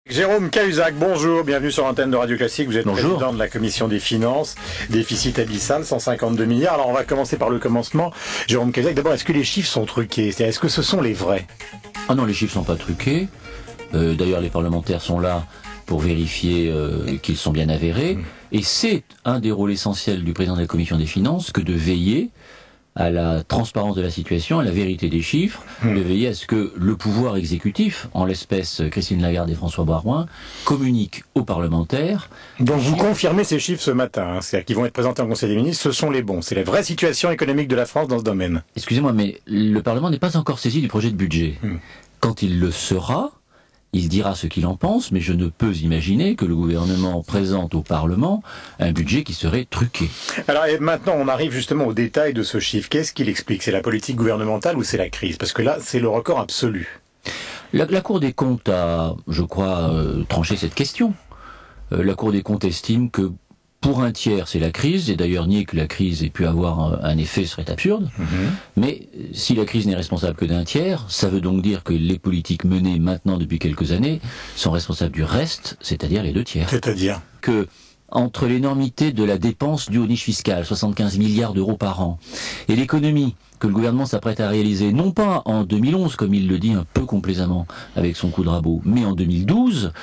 Jérôme Cahuzac, bonjour, bienvenue sur l'antenne de Radio Classique. Vous êtes Bonjour. président de la Commission des Finances, déficit abyssal, 152 milliards. Alors on va commencer par le commencement. Jérôme Cahuzac, d'abord, est-ce que les chiffres sont truqués? C'est-à-dire, est-ce que ce sont les vrais? Ah non, les chiffres sont pas truqués. D'ailleurs, les parlementaires sont là pour vérifier qu'ils sont bien avérés. Et c'est un des rôles essentiels du président de la Commission des Finances que de veiller à la transparence de la situation, à la vérité des chiffres, de veiller à ce que le pouvoir exécutif, en l'espèce Christine Lagarde et François Baroin, communique aux parlementaires. Donc vous confirmez ces chiffres ce matin, hein, c'est-à-dire qu'ils vont être présentés en Conseil des ministres, ce sont les bons. C'est la vraie situation économique de la France dans ce domaine. Excusez-moi, mais le Parlement n'est pas encore saisi du projet de budget. Quand il le sera, il dira ce qu'il en pense, mais je ne peux imaginer que le gouvernement présente au Parlement un budget qui serait truqué. Alors et maintenant, on arrive justement au détail de ce chiffre. Qu'est-ce qu'il explique? C'est la politique gouvernementale ou c'est la crise? Parce que là, c'est le record absolu. La Cour des comptes a, je crois, tranché cette question. La Cour des comptes estime que pour un tiers, c'est la crise, et d'ailleurs nier que la crise ait pu avoir un effet serait absurde. Mais si la crise n'est responsable que d'un tiers, ça veut donc dire que les politiques menées maintenant depuis quelques années sont responsables du reste, c'est-à-dire les deux tiers. C'est-à-dire Que entre l'énormité de la dépense due aux niches fiscales, 75 milliards d'euros par an, et l'économie que le gouvernement s'apprête à réaliser, non pas en 2011, comme il le dit un peu complaisamment avec son coup de rabot, mais en 2012,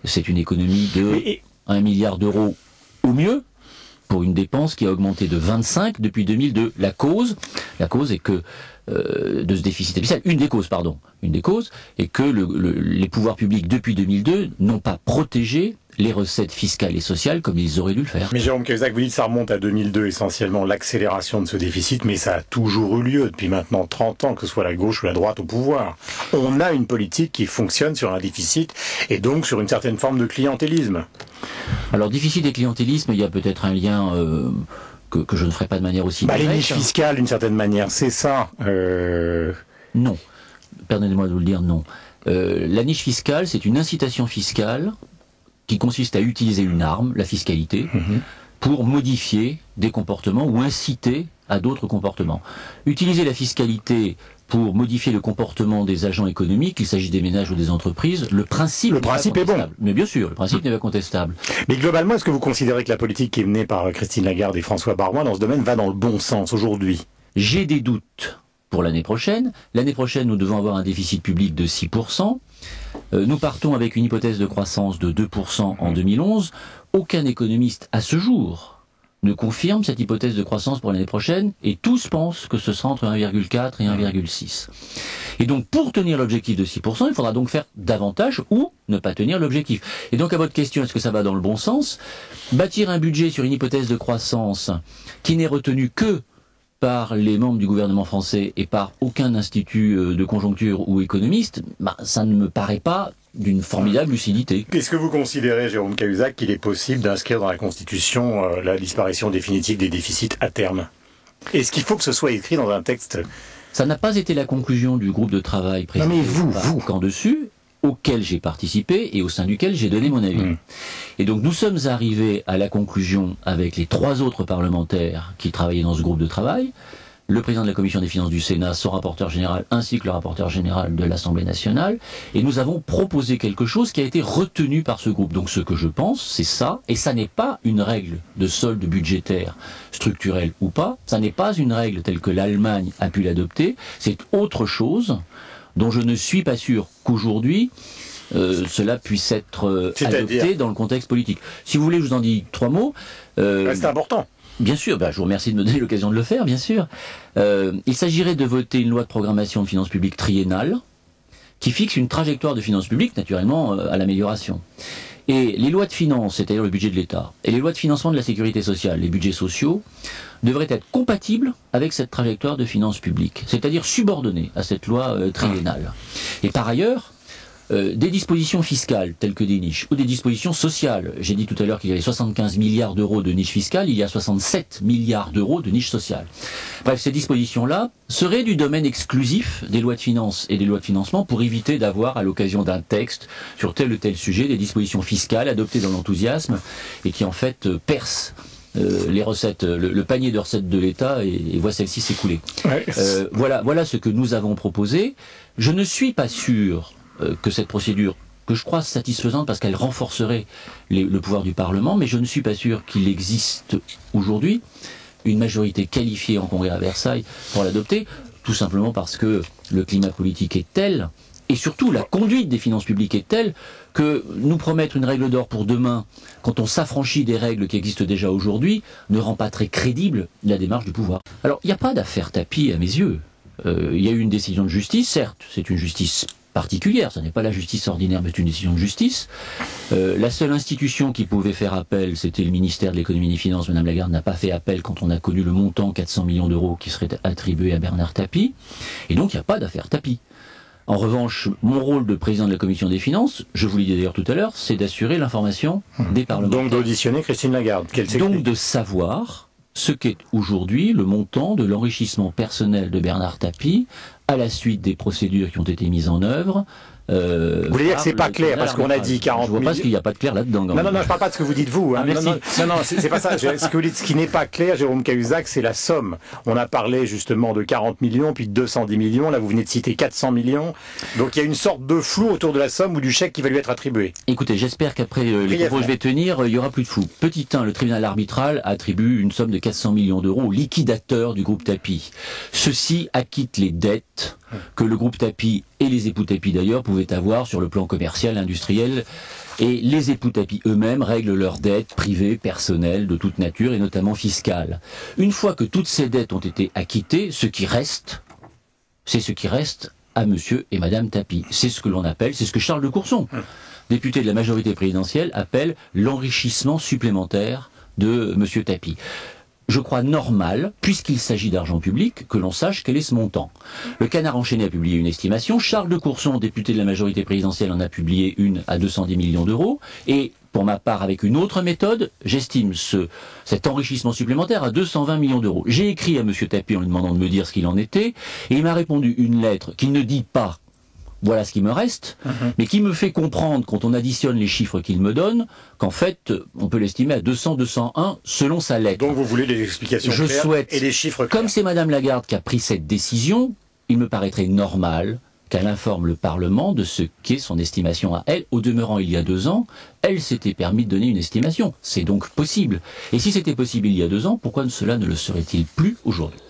c'est une économie de 1 milliard d'euros au mieux, pour une dépense qui a augmenté de 25 depuis 2002. La cause est que de ce déficit abyssal, une des causes est que les pouvoirs publics depuis 2002 n'ont pas protégé les recettes fiscales et sociales comme ils auraient dû le faire. Mais Jérôme Cahuzac, vous dites que ça remonte à 2002 essentiellement, l'accélération de ce déficit, mais ça a toujours eu lieu depuis maintenant 30 ans, que ce soit la gauche ou la droite au pouvoir. On a une politique qui fonctionne sur un déficit et donc sur une certaine forme de clientélisme. Alors déficit et clientélisme, il y a peut-être un lien que je ne ferai pas de manière aussi directe. Les niches fiscales, d'une certaine manière, c'est ça. Non. Pardonnez-moi de vous le dire, non. La niche fiscale, c'est une incitation fiscale qui consiste à utiliser une arme, la fiscalité, pour modifier des comportements ou inciter à d'autres comportements. Utiliser la fiscalité pour modifier le comportement des agents économiques, qu'il s'agisse des ménages ou des entreprises, le principe est bon. Mais bien sûr, le principe n'est pas contestable. Mais globalement, est-ce que vous considérez que la politique qui est menée par Christine Lagarde et François Baroin dans ce domaine va dans le bon sens aujourd'hui? J'ai des doutes pour l'année prochaine. L'année prochaine, nous devons avoir un déficit public de 6%. Nous partons avec une hypothèse de croissance de 2% en 2011. Aucun économiste, à ce jour, ne confirme cette hypothèse de croissance pour l'année prochaine, et tous pensent que ce sera entre 1,4 et 1,6. Et donc, pour tenir l'objectif de 6%, il faudra donc faire davantage ou ne pas tenir l'objectif. Et donc, à votre question, est-ce que ça va dans le bon sens? Bâtir un budget sur une hypothèse de croissance qui n'est retenue que par les membres du gouvernement français et par aucun institut de conjoncture ou économiste, ça ne me paraît pas d'une formidable lucidité. Est-ce que vous considérez, Jérôme Cahuzac, qu'il est possible d'inscrire dans la Constitution la disparition définitive des déficits à terme? Est-ce qu'il faut que ce soit écrit dans un texte? Ça n'a pas été la conclusion du groupe de travail présidé par Camp Dessus, auquel j'ai participé et au sein duquel j'ai donné mon avis. Et donc nous sommes arrivés à la conclusion avec les 3 autres parlementaires qui travaillaient dans ce groupe de travail, le président de la Commission des finances du Sénat, son rapporteur général, ainsi que le rapporteur général de l'Assemblée nationale, et nous avons proposé quelque chose qui a été retenu par ce groupe. Donc ce que je pense, c'est ça, et ça n'est pas une règle de solde budgétaire structurel ou pas, ça n'est pas une règle telle que l'Allemagne a pu l'adopter, c'est autre chose dont je ne suis pas sûr qu'aujourd'hui cela puisse être adopté dans le contexte politique. Si vous voulez, je vous en dis 3 mots. C'est important. Bien sûr, je vous remercie de me donner l'occasion de le faire, bien sûr. Il s'agirait de voter une loi de programmation de finances publiques triennale qui fixe une trajectoire de finances publiques, naturellement, à l'amélioration. Et les lois de finances, c'est-à-dire le budget de l'État, et les lois de financement de la sécurité sociale, les budgets sociaux, devraient être compatibles avec cette trajectoire de finances publiques, c'est-à-dire subordonnées à cette loi triennale. Et par ailleurs, des dispositions fiscales telles que des niches ou des dispositions sociales. J'ai dit tout à l'heure qu'il y avait 75 milliards d'euros de niches fiscales, il y a 67 milliards d'euros de niches sociales. Bref, ces dispositions-là seraient du domaine exclusif des lois de finances et des lois de financement pour éviter d'avoir, à l'occasion d'un texte sur tel ou tel sujet, des dispositions fiscales adoptées dans l'enthousiasme et qui en fait percent les recettes, le panier de recettes de l'État et voit celle-ci s'écouler. Voilà ce que nous avons proposé. Je ne suis pas sûr que cette procédure que je crois satisfaisante parce qu'elle renforcerait le pouvoir du Parlement, mais je ne suis pas sûr qu'il existe aujourd'hui une majorité qualifiée en Congrès à Versailles pour l'adopter, tout simplement parce que le climat politique est tel, et surtout la conduite des finances publiques est telle, que nous promettre une règle d'or pour demain, quand on s'affranchit des règles qui existent déjà aujourd'hui, ne rend pas très crédible la démarche du pouvoir. Alors, il n'y a pas d'affaire tapis à mes yeux. Il y a eu une décision de justice, certes, c'est une justice particulière, ce n'est pas la justice ordinaire, mais c'est une décision de justice. La seule institution qui pouvait faire appel, c'était le ministère de l'économie et des finances. Madame Lagarde n'a pas fait appel quand on a connu le montant 400 millions d'euros qui serait attribué à Bernard Tapie. Et donc, il n'y a pas d'affaire Tapie. En revanche, mon rôle de président de la commission des finances, je vous l'ai dit d'ailleurs tout à l'heure, c'est d'assurer l'information des parlementaires. Donc d'auditionner Christine Lagarde. Donc de savoir ce qu'est aujourd'hui le montant de l'enrichissement personnel de Bernard Tapie à la suite des procédures qui ont été mises en œuvre. Vous voulez dire que c'est pas clair, parce qu'on a dit 40 millions. Je vois pas ce qu'il n'y a pas de clair là-dedans. Non, je parle pas de ce que vous dites vous. Hein. Merci. Non, c'est pas ça. Ce qui n'est pas clair, Jérôme Cahuzac, c'est la somme. On a parlé justement de 40 millions, puis de 210 millions. Là, vous venez de citer 400 millions. Donc il y a une sorte de flou autour de la somme ou du chèque qui va lui être attribué. Écoutez, j'espère qu'après les propos que je vais tenir, il y aura plus de flou. Petit 1, le tribunal arbitral attribue une somme de 400 millions d'euros au liquidateur du groupe Tapie. Ceux-ci acquittent les dettes que le groupe Tapie et les époux Tapie d'ailleurs pouvaient avoir sur le plan commercial, industriel, et les époux Tapie eux-mêmes règlent leurs dettes privées, personnelles, de toute nature et notamment fiscales. Une fois que toutes ces dettes ont été acquittées, ce qui reste, c'est ce qui reste à monsieur et madame Tapie. C'est ce que l'on appelle, c'est ce que Charles de Courson, député de la majorité présidentielle, appelle l'enrichissement supplémentaire de monsieur Tapie. Je crois normal, puisqu'il s'agit d'argent public, que l'on sache quel est ce montant. Le Canard enchaîné a publié une estimation, Charles de Courson, député de la majorité présidentielle, en a publié une à 210 millions d'euros, et pour ma part, avec une autre méthode, j'estime cet enrichissement supplémentaire à 220 millions d'euros. J'ai écrit à M. Tapie en lui demandant de me dire ce qu'il en était, et il m'a répondu une lettre qu'il ne dit pas voilà ce qui me reste, mais qui me fait comprendre, quand on additionne les chiffres qu'il me donne, qu'en fait, on peut l'estimer à 200, 201 selon sa lettre. Donc vous voulez des explications claires et des chiffres clairs. Comme c'est Madame Lagarde qui a pris cette décision, il me paraîtrait normal qu'elle informe le Parlement de ce qu'est son estimation à elle. Au demeurant, il y a 2 ans, elle s'était permis de donner une estimation. C'est donc possible. Et si c'était possible il y a 2 ans, pourquoi cela ne le serait-il plus aujourd'hui ?